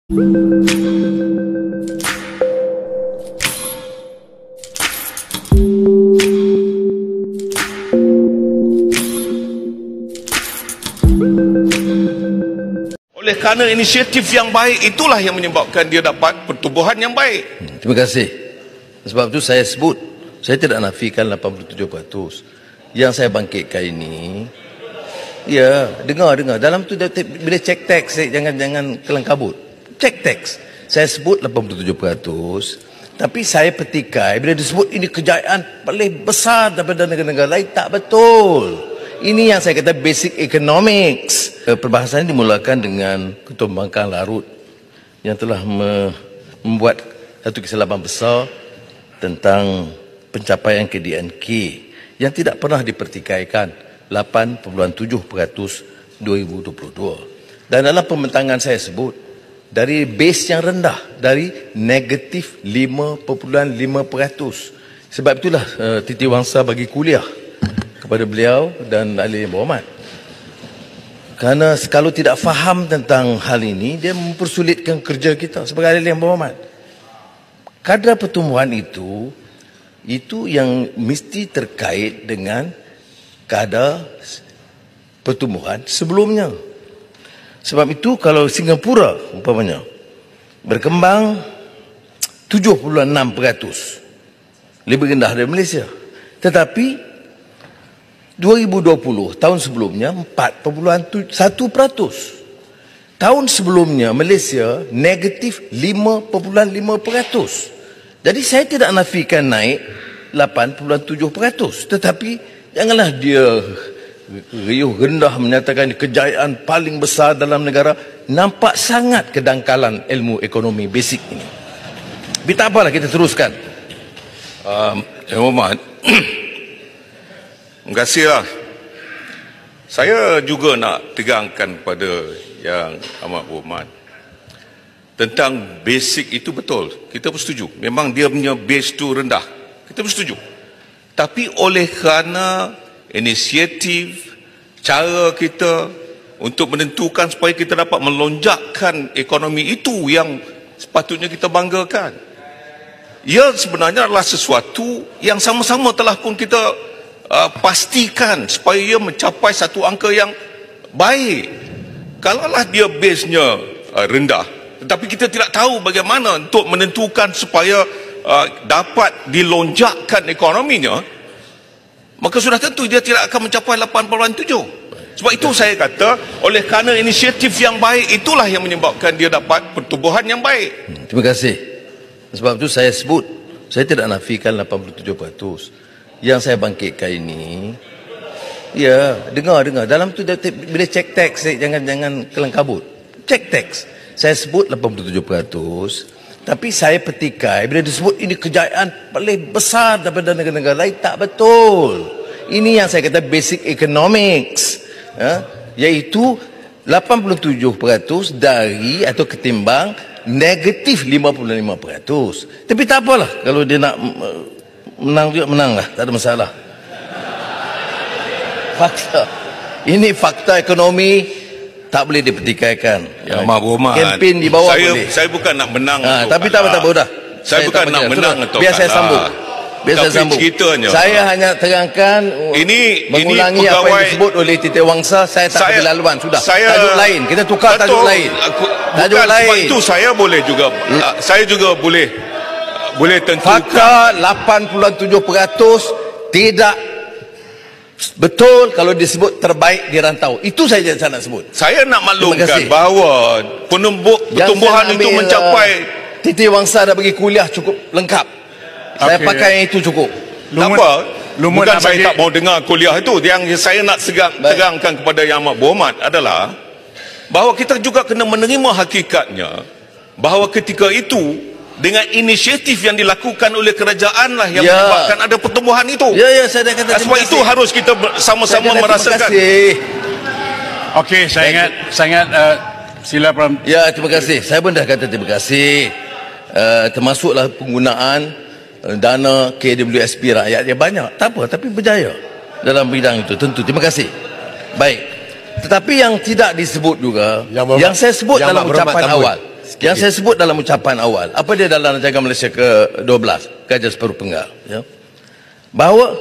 Oleh kerana inisiatif yang baik itulah yang menyebabkan dia dapat pertumbuhan yang baik. Terima kasih. Sebab itu saya sebut, saya tidak nafikan 87%. Yang saya bangkitkan ini, ya, dengar. Dalam tu bila cek teks, jangan kelang kabut. Cek teks. Saya sebut 87%, tapi saya petikai bila disebut ini kejayaan paling besar daripada negara-negara lain, tak betul. Ini yang saya kata basic economics. Perbahasan ini dimulakan dengan Ketua Pembangkang Larut yang telah membuat satu kesilapan besar tentang pencapaian KDNK yang tidak pernah dipertikaikan 8.7% 2022. Dan dalam pembentangan saya sebut dari base yang rendah, dari negatif 5.5%. Sebab itulah Titi Wangsa bagi kuliah kepada beliau dan ahli yang berhormat. Kerana kalau tidak faham tentang hal ini, dia mempersulitkan kerja kita sebagai ahli yang berhormat. Kadar pertumbuhan itu yang mesti terkait dengan kadar pertumbuhan sebelumnya. Sebab itu kalau Singapura umpamanya berkembang 7.6%, lebih rendah dari Malaysia. Tetapi 2020 tahun sebelumnya 4.1%. Tahun sebelumnya Malaysia negatif 5.5%. Jadi saya tidak nafikan naik 8.7%, tetapi janganlah dia riuh rendah menyatakan kejayaan paling besar dalam negara. Nampak sangat kedangkalan ilmu ekonomi basic ini. Tapi tak apalah, kita teruskan. Yang hormat, terima kasihlah. Saya juga nak tegangkan kepada yang amat berhormat tentang basic itu betul. Kita bersetuju. Memang dia punya base tu rendah. Kita bersetuju. Tapi oleh kerana inisiatif, cara kita untuk menentukan supaya kita dapat melonjakkan ekonomi itu yang sepatutnya kita banggakan. Ia sebenarnya adalah sesuatu yang sama-sama telah pun kita pastikan supaya ia mencapai satu angka yang baik. Kalaulah dia base-nya rendah, tetapi kita tidak tahu bagaimana untuk menentukan supaya dapat dilonjakkan ekonominya, maka sudah tentu dia tidak akan mencapai 8.7. Sebab itu saya kata, oleh kerana inisiatif yang baik itulah yang menyebabkan dia dapat pertumbuhan yang baik. Terima kasih. Sebab itu saya sebut, saya tidak nafikan 87%. Yang saya bangkitkan ini, ya, dengar. Dalam tu bila cek teks, jangan kelang kabut. Cek teks. Saya sebut 87%, tapi saya petikai bila disebut ini kejayaan paling besar daripada negara-negara lain, tak betul. Ini yang saya kata basic economics, iaitu 87% dari atau ketimbang negatif 5.5%. Tapi tak apalah, kalau dia nak menang juga menanglah, tak ada masalah. Fakta. Ini fakta ekonomi, tak boleh dipertikaikan. Ya, berhormat. Kempen di bawah boleh. Saya bukan nak menang. Tapi tak apa dah. Saya bukan nak menang atau biar saya sambung. Biar saya sambung. Saya hanya terangkan mengulangi apa yang disebut oleh Titi Wangsa. Saya tak ada laluan. Sudah. Tajuk lain. Kita tukar tajuk lain. Tajuk lain. Itu saya boleh juga. Saya juga boleh tentukan. Fakta 87% tidak betul kalau disebut terbaik di rantau. Itu saja saya nak sebut. Saya nak maklumkan bahawa pertumbuhan itu mencapai. Titi Wangsa dah bagi kuliah cukup lengkap. Saya pakai yang itu cukup. Tak apa. Bukan saya tak mau dengar kuliah itu. Yang saya nak tegangkan kepada yang amat berhormat adalah bahawa kita juga kena menerima hakikatnya bahawa ketika itu dengan inisiatif yang dilakukan oleh kerajaan lah yang menyebabkan ada pertumbuhan itu. Ya, saya dah kata sebab itu harus kita sama-sama merasakan. Okey, saya ingat sila Pram. Ya, terima kasih. Saya pun dah kata terima kasih. Termasuklah penggunaan dana KWSP rakyat yang banyak. Tak apa, tapi berjaya dalam bidang itu. Tentu, terima kasih. Baik. Tetapi yang tidak disebut juga, yang saya sebut dalam ucapan awal, Yang saya sebut dalam ucapan awal, apa dia dalam Rancangan Malaysia ke-12, Kajian Separuh Penggal, ya, bahawa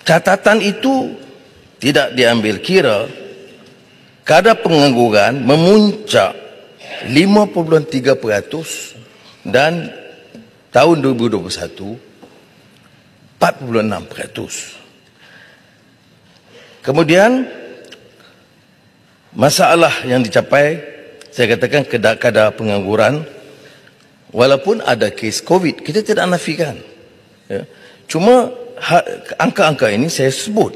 catatan itu tidak diambil kira kadar pengangguran memuncak 5.3% dan tahun 2021 4.6%. Kemudian masalah yang dicapai, saya katakan kadar pengangguran, walaupun ada kes COVID, kita tidak nafikan. Ya. Cuma angka-angka ini saya sebut.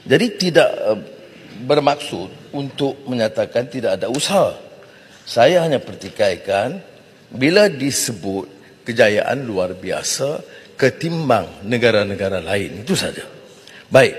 Jadi tidak bermaksud untuk menyatakan tidak ada usaha. Saya hanya pertikaikan bila disebut kejayaan luar biasa ketimbang negara-negara lain. Itu saja. Baik.